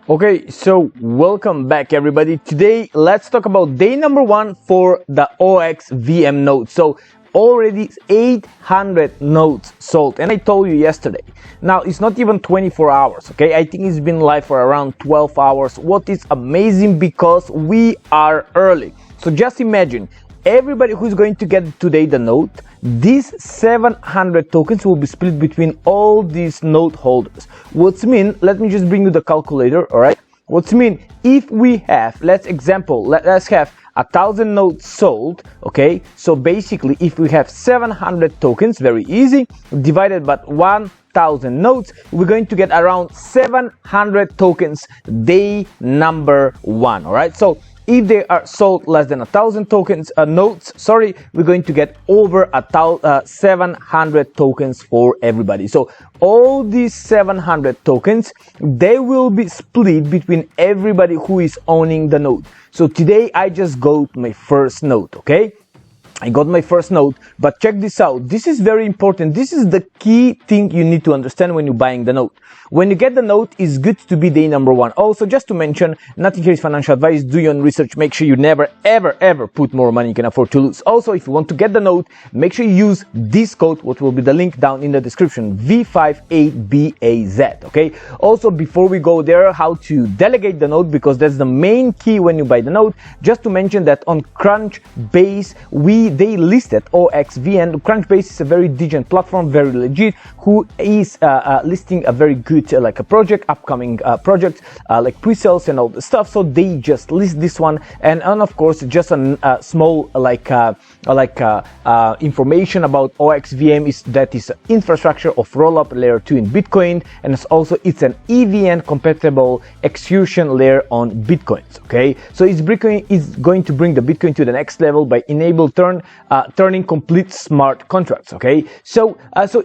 Okay, so welcome back everybody. Today let's talk about day number 1 for the OXVM node. So already 800 nodes sold, and I told you yesterday. Now it's not even 24 hours, okay? I think it's been live for around 12 hours. What is amazing, because we are early. So just imagine everybody who's going to get today the node, these 700 tokens will be split between all these node holders. What's mean, let me just bring you the calculator, all right? What's mean, if we have, let's have 1,000 nodes sold, okay? So basically, if we have 700 tokens, very easy, divided by 1,000 nodes, we're going to get around 700 tokens day number 1, all right? So if they are sold less than 1,000 tokens, nodes, sorry, we're going to get over 700 tokens for everybody. So all these 700 tokens, they will be split between everybody who is owning the node. So today I just got my first node, okay? I got my first node, but check this out. This is very important. This is the key thing you need to understand when you're buying the node. When you get the node, it's good to be day number 1. Also, just to mention, nothing here is financial advice. Do your own research. Make sure you never, ever put more money you can afford to lose. Also, if you want to get the node, make sure you use this code, what will be the link down in the description, V58BAZ, okay? Also, before we go there, how to delegate the node, because that's the main key when you buy the node. Just to mention that on Crunchbase, they listed OXVN. Crunchbase is a very decent platform, very legit, who is listing a very good like a project, upcoming project, like pre-sales and all the stuff. So they just list this one, and of course just a small information about OXVM is that is infrastructure of rollup layer 2 in Bitcoin, and it's an EVM compatible execution layer on Bitcoins. Okay, so Bitcoin is going to bring the Bitcoin to the next level by turning complete smart contracts. Okay, so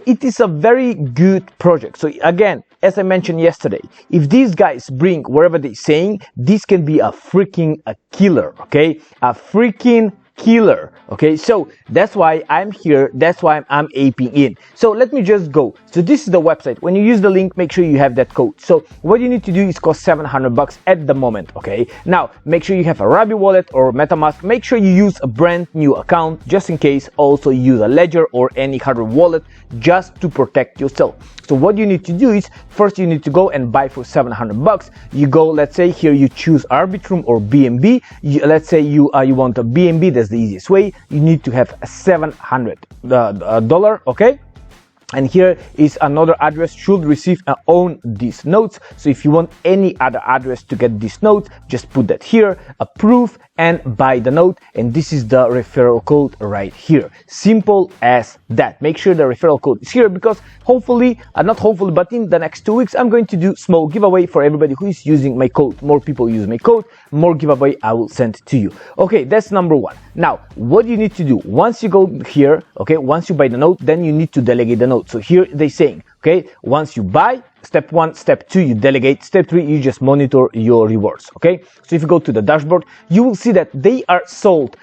it is a very good project. So again, as I mentioned yesterday, if these guys bring wherever they're saying, this can be a freaking killer, okay? A freaking killer, okay? So that's why I'm here, that's why I'm aping in. So let me just go. So this is the website. When you use the link, make sure you have that code. So what you need to do is cost $700 at the moment, okay? Now make sure you have a Rabbit wallet or MetaMask. Make sure you use a brand new account just in case. Also use a Ledger or any hardware wallet just to protect yourself. So what you need to do is, first you need to go and buy for $700. You go, let's say here you choose Arbitrum or BNB. Let's say you want a BNB, that's the easiest way. You need to have a $700, okay? And here is another address should receive and own these nodes. So if you want any other address to get these nodes, just put that here, approve and buy the node. And this is the referral code right here. Simple as that. Make sure the referral code is here, because hopefully, not hopefully, but in the next 2 weeks, I'm going to do small giveaway for everybody who is using my code. More people use my code, more giveaway I will send to you. Okay, that's number 1. Now, what you need to do once you go here, okay, once you buy the node, then you need to delegate the node. So here they're saying, okay, once you buy, step 1, step 2, you delegate, step 3, you just monitor your rewards, okay? So if you go to the dashboard, you will see that they are sold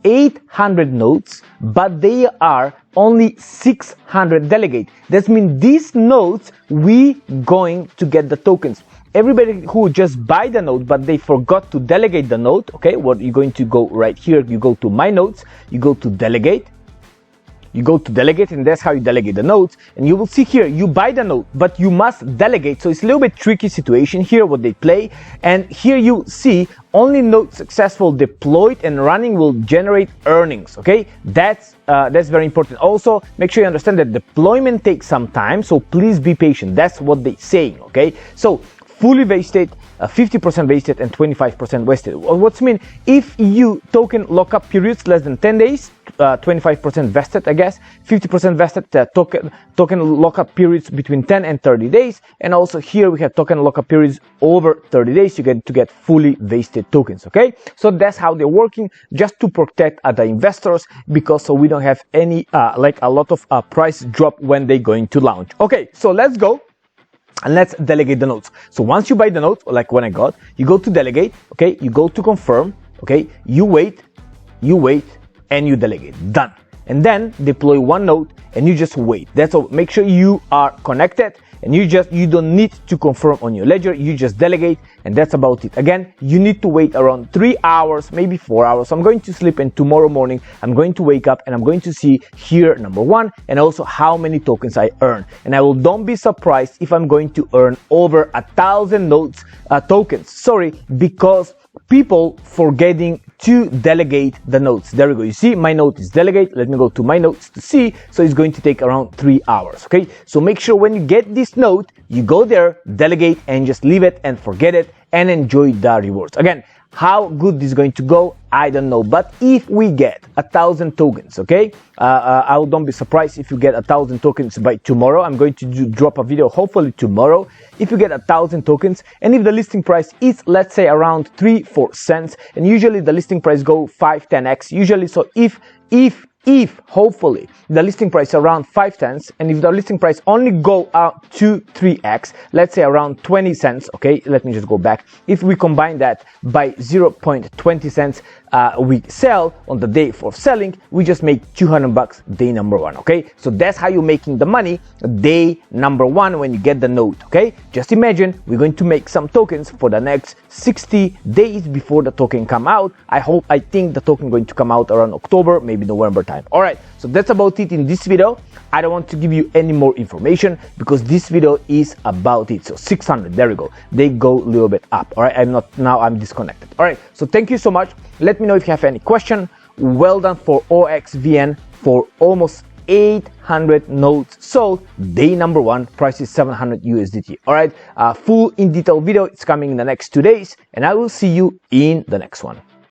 800 nodes, but they are only 600 delegate. That means these nodes, we going to get the tokens. Everybody who just buy the node, but they forgot to delegate the node, okay, what you're going to go right here, you go to my nodes, you go to delegate. You go to delegate, and that's how you delegate the nodes. And you will see here, you buy the node, but you must delegate. So it's a little bit tricky situation here, what they play. And here you see only node successful deployed and running will generate earnings. Okay, that's very important. Also, make sure you understand that deployment takes some time, so please be patient. That's what they're saying. Okay, so fully vested, 50% vested and 25% vested. What's mean, if you token lockup periods less than 10 days, 25% vested, I guess, 50% vested, token lockup periods between 10 and 30 days, and also here we have token lockup periods over 30 days. You get to get fully vested tokens. Okay, so that's how they're working, just to protect the investors, because so we don't have any like a lot of price drop when they're going to launch. Okay, so let's go and let's delegate the nodes. So once you buy the node, like when I got, you go to delegate, okay, you go to confirm, okay, you wait, and you delegate. Done. And then deploy one node and you just wait. That's all. Make sure you are connected and you don't need to confirm on your ledger. You just delegate, and that's about it. Again, you need to wait around 3 hours, maybe 4 hours. I'm going to sleep, and tomorrow morning I'm going to wake up and I'm going to see here number one, and also how many tokens I earn. And don't be surprised if I'm going to earn over 1,000 nodes tokens. Sorry, because people forgetting to delegate the nodes. There we go. You see, my node is delegate. Let me go to my nodes to see. So it's going to take around 3 hours. Okay. So make sure when you get this node, you go there, delegate, and just leave it and forget it and enjoy the rewards. Again, how good this is going to go, I don't know. But if we get 1,000 tokens, okay, don't be surprised if you get 1,000 tokens by tomorrow. I'm going to drop a video hopefully tomorrow. If you get 1,000 tokens, and if the listing price is, let's say, around 3-4 cents, and usually the listing price go 5-10x usually. So if hopefully the listing price around 5 cents, and if the listing price only go up to 3x, let's say around 20 cents, okay, let me just go back. If we combine that by 0.20 cents, we sell on the day for selling, we just make $200 day number one. Okay, so that's how you're making the money day number one when you get the node. Okay, just imagine we're going to make some tokens for the next 60 days before the token come out. I think the token going to come out around October, maybe November time. All right, so that's about it in this video. I don't want to give you any more information because this video is about it. So 600, there we go. They go a little bit up. All right, I'm disconnected. All right, so thank you so much. Let me know if you have any question. Well done for OXVN for almost 800 nodes sold. Day number one, price is 700 USDT. All right, full in detail video. It's coming in the next 2 days, and I will see you in the next one.